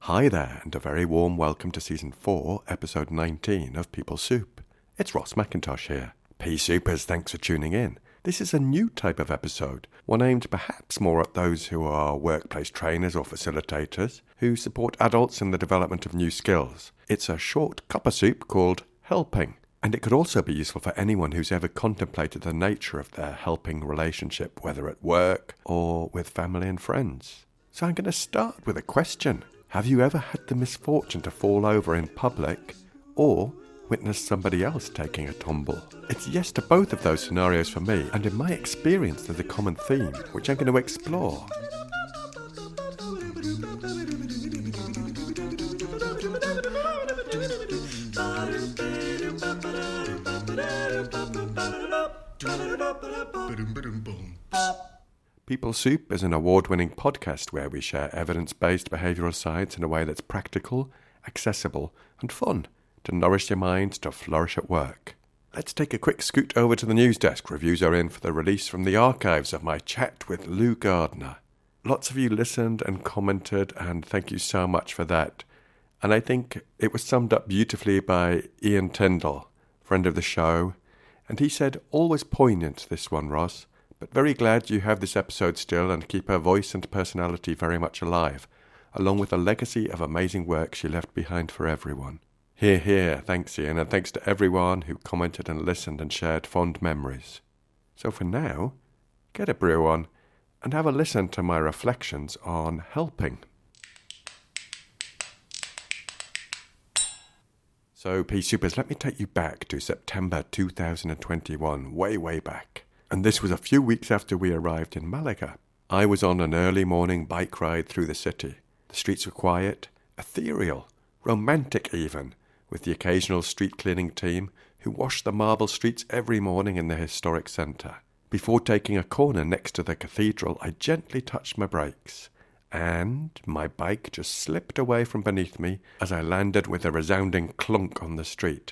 Hi there, and a very warm welcome to Season 4, Episode 19 of People Soup. It's Ross McIntosh here. Pea Soupers, thanks for tuning in. This is a new type of episode, one aimed perhaps more at those who are workplace trainers or facilitators, who support adults in the development of new skills. It's a short cup of soup called Helping, and it could also be useful for anyone who's ever contemplated the nature of their helping relationship, whether at work or with family and friends. So I'm going to start with a question. Have you ever had the misfortune to fall over in public or witness somebody else taking a tumble? It's yes to both of those scenarios for me, and in my experience there's a common theme, which I'm going to explore. People Soup is an award-winning podcast where we share evidence-based behavioural science in a way that's practical, accessible and fun to nourish your mind to flourish at work. Let's take a quick scoot over to the news desk. Reviews are in for the release from the archives of my chat with Lou Gardner. Lots of you listened and commented, and thank you so much for that. And I think it was summed up beautifully by Ian Tyndall, friend of the show, and he said, "Always poignant, this one, Ross, but very glad you have this episode still and keep her voice and personality very much alive, along with a legacy of amazing work she left behind for everyone." Hear, hear. Thanks, Ian, and thanks to everyone who commented and listened and shared fond memories. So for now, get a brew on and have a listen to my reflections on helping. So, Pea Soupers, let me take you back to September 2021, way back. And this was a few weeks after we arrived in Malaga. I was on an early morning bike ride through the city. The streets were quiet, ethereal, romantic even, with the occasional street cleaning team who washed the marble streets every morning in the historic centre. Before taking a corner next to the cathedral, I gently touched my brakes, and my bike just slipped away from beneath me as I landed with a resounding clunk on the street.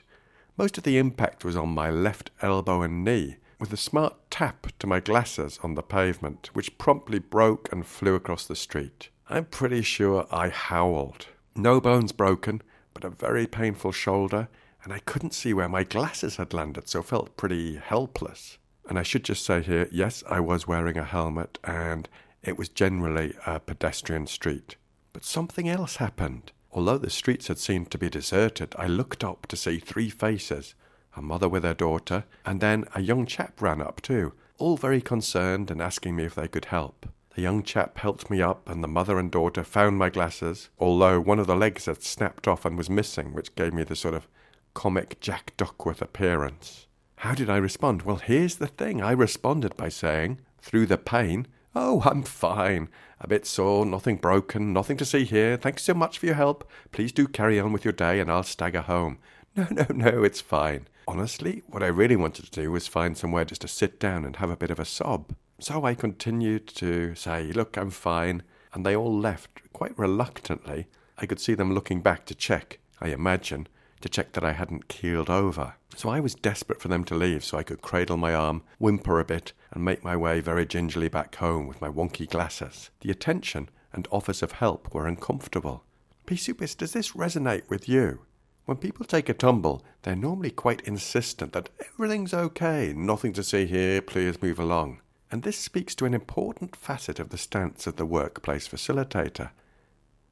Most of the impact was on my left elbow and knee, with a smart tap to my glasses on the pavement, which promptly broke and flew across the street. I'm pretty sure I howled. No bones broken, but a very painful shoulder, and I couldn't see where my glasses had landed, so felt pretty helpless. And I should just say here, yes, I was wearing a helmet, and it was generally a pedestrian street. But something else happened. Although the streets had seemed to be deserted, I looked up to see three faces, a mother with her daughter, and then a young chap ran up too, all very concerned and asking me if they could help. The young chap helped me up, and the mother and daughter found my glasses, although one of the legs had snapped off and was missing, which gave me the sort of comic Jack Duckworth appearance. How did I respond? Well, here's the thing. I responded by saying, through the pain, "Oh, I'm fine. A bit sore, nothing broken, nothing to see here. Thanks so much for your help. Please do carry on with your day and I'll stagger home." No, it's fine. Honestly, what I really wanted to do was find somewhere just to sit down and have a bit of a sob. So I continued to say, "Look, I'm fine," and they all left quite reluctantly. I could see them looking back to check, I imagine, to check that I hadn't keeled over. So I was desperate for them to leave so I could cradle my arm, whimper a bit, and make my way very gingerly back home with my wonky glasses. The attention and offers of help were uncomfortable. Pea Soupers, does this resonate with you? When people take a tumble, they're normally quite insistent that everything's okay, nothing to see here, please move along. And this speaks to an important facet of the stance of the workplace facilitator.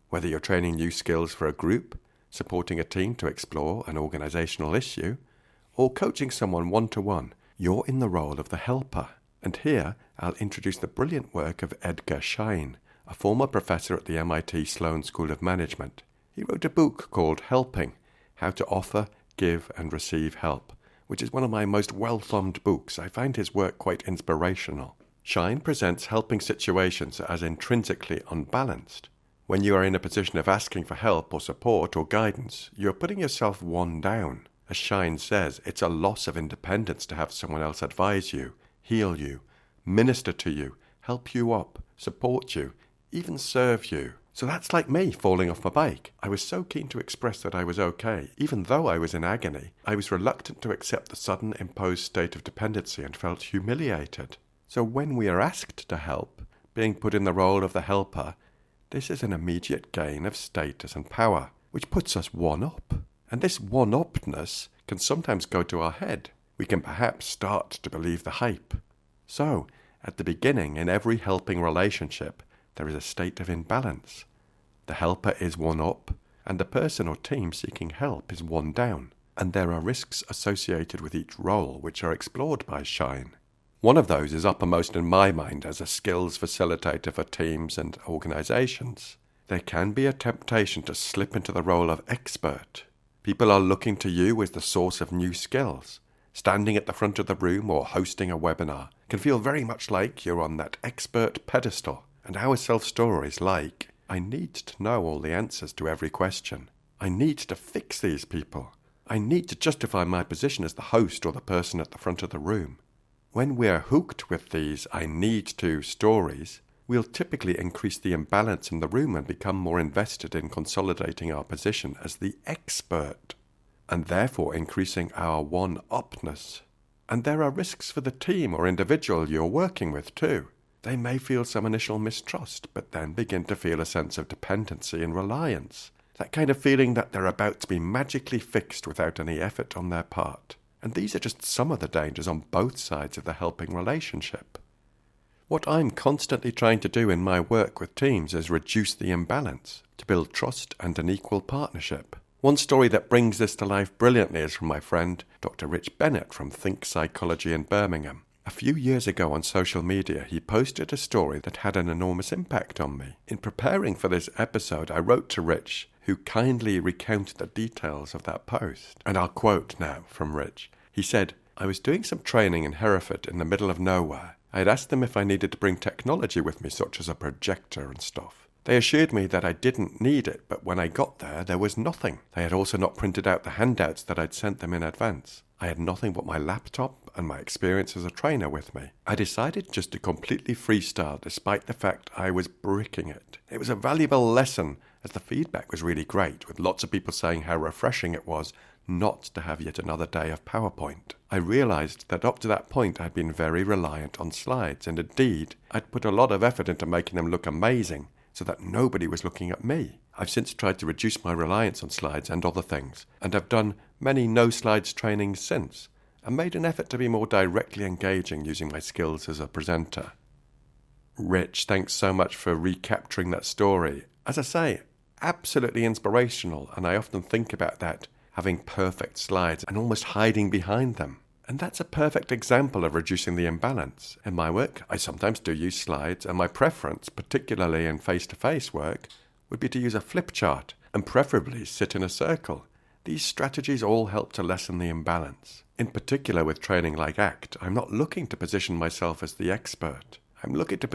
Whether you're training new skills for a group, supporting a team to explore an organisational issue, or coaching someone one-to-one, you're in the role of the helper. And here, I'll introduce the brilliant work of Edgar Schein, a former professor at the MIT Sloan School of Management. He wrote a book called Helping: How to Offer, Give and Receive Help, which is one of my most well-thumbed books. I find his work quite inspirational. Schein presents helping situations as intrinsically unbalanced. When you are in a position of asking for help or support or guidance, you are putting yourself one down. As Schein says, it's a loss of independence to have someone else advise you, heal you, minister to you, help you up, support you, even serve you. So that's like me falling off my bike. I was so keen to express that I was okay, even though I was in agony. I was reluctant to accept the sudden imposed state of dependency and felt humiliated. So when we are asked to help, being put in the role of the helper, This is an immediate gain of status and power, which puts us one up. And this one-upness can sometimes go to our head. We can perhaps start to believe the hype. So, at the beginning, in every helping relationship, there is a state of imbalance. The helper is one up, and the person or team seeking help is one down. And there are risks associated with each role which are explored by Schein. One of those is uppermost in my mind as a skills facilitator for teams and organizations. There can be a temptation to slip into the role of expert. People are looking to you as the source of new skills. Standing at the front of the room or hosting a webinar can feel very much like you're on that expert pedestal. And our self-story is like, I need to know all the answers to every question. I need to fix these people. I need to justify my position as the host or the person at the front of the room. When we're hooked with these I need to stories, we'll typically increase the imbalance in the room and become more invested in consolidating our position as the expert, and therefore increasing our one-upness. And there are risks for the team or individual you're working with too. They may feel some initial mistrust, but then begin to feel a sense of dependency and reliance. That kind of feeling that they're about to be magically fixed without any effort on their part. And these are just some of the dangers on both sides of the helping relationship. What I'm constantly trying to do in my work with teams is reduce the imbalance, to build trust and an equal partnership. One story that brings this to life brilliantly is from my friend, Dr. Bennett from Think Psychology in Birmingham. A few years ago on social media, he posted a story that had an enormous impact on me. In preparing for this episode, I wrote to Rich, who kindly recounted the details of that post. And I'll quote now from Rich. He said, I was doing some training in Hereford in the middle of nowhere. I had asked them if I needed to bring technology with me, such as a projector and stuff. They assured me that I didn't need it, but when I got there was nothing. They had also not printed out the handouts that I'd sent them in advance. I had nothing but my laptop and my experience as a trainer with me. I decided just to completely freestyle despite the fact I was bricking it. It was a valuable lesson as the feedback was really great, with lots of people saying how refreshing it was not to have yet another day of PowerPoint. I realized that up to that point I'd been very reliant on slides, and indeed I'd put a lot of effort into making them look amazing so that nobody was looking at me. I've since tried to reduce my reliance on slides and other things, and have done many no-slides trainings since, and made an effort to be more directly engaging using my skills as a presenter. Rich, thanks so much for recapturing that story. As I say, absolutely inspirational, and I often think about that, having perfect slides and almost hiding behind them. And that's a perfect example of reducing the imbalance. In my work, I sometimes do use slides, and my preference, particularly in face-to-face work, would be to use a flip chart, and preferably sit in a circle. These strategies all help to lessen the imbalance. In particular with training like ACT, I'm not looking to position myself as the expert. I'm looking to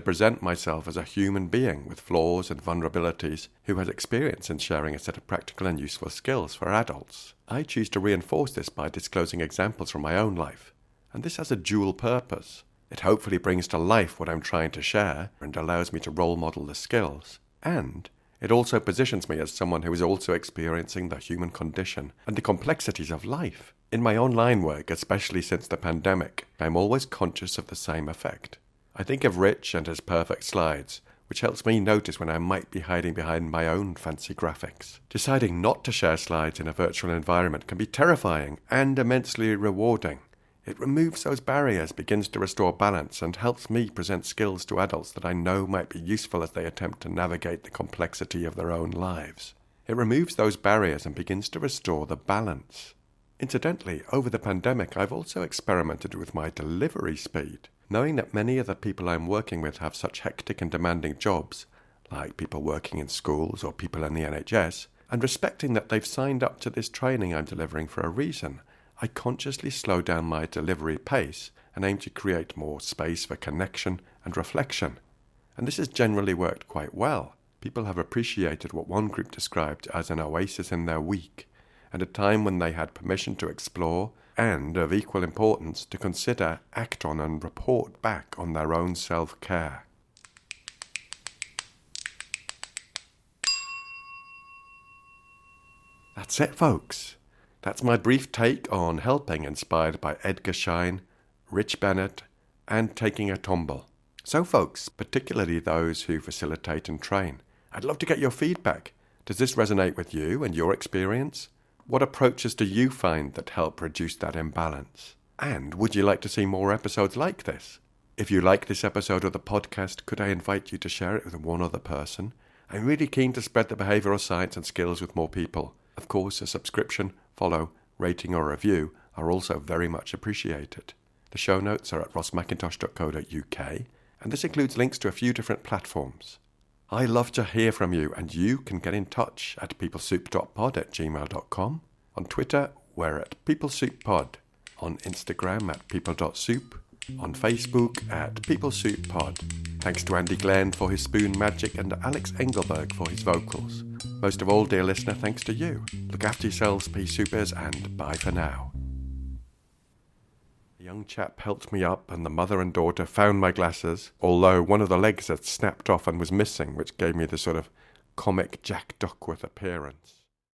present myself as a human being with flaws and vulnerabilities who has experience in sharing a set of practical and useful skills for adults. I choose to reinforce this by disclosing examples from my own life, and this has a dual purpose. It hopefully brings to life what I'm trying to share and allows me to role model the skills, and it also positions me as someone who is also experiencing the human condition and the complexities of life. In my online work, especially since the pandemic, I'm always conscious of the same effect. I think of Rich and his perfect slides, which helps me notice when I might be hiding behind my own fancy graphics. Deciding not to share slides in a virtual environment can be terrifying and immensely rewarding. It removes those barriers, begins to restore balance, and helps me present skills to adults that I know might be useful as they attempt to navigate the complexity of their own lives. It removes those barriers and begins to restore the balance. Incidentally, over the pandemic, I've also experimented with my delivery speed. Knowing that many of the people I'm working with have such hectic and demanding jobs, like people working in schools or people in the NHS, and respecting that they've signed up to this training I'm delivering for a reason, I consciously slow down my delivery pace and aim to create more space for connection and reflection. And this has generally worked quite well. People have appreciated what one group described as an oasis in their week, and a time when they had permission to explore and, of equal importance, to consider, act on and report back on their own self-care. That's it, folks. That's my brief take on helping, inspired by Edgar Schein, Rich Bennett, and taking a tumble. So folks, particularly those who facilitate and train, I'd love to get your feedback. Does this resonate with you and your experience? What approaches do you find that help reduce that imbalance? And would you like to see more episodes like this? If you like this episode of the podcast, could I invite you to share it with one other person? I'm really keen to spread the behavioural science and skills with more people. Of course, a subscription, follow, rating or review are also very much appreciated. The show notes are at rossmcintosh.co.uk, and this includes links to a few different platforms. I love to hear from you, and you can get in touch at peoplesoup.pod@gmail.com. On Twitter, we're at peoplesouppod. On Instagram at people.soup. On Facebook at peoplesouppod. Thanks to Andy Glenn for his spoon magic and Alex Engelberg for his vocals. Most of all, dear listener, thanks to you. Look after yourselves, pea soupers, and bye for now. The young chap helped me up, and the mother and daughter found my glasses, although one of the legs had snapped off and was missing, which gave me the sort of comic Jack Duckworth appearance.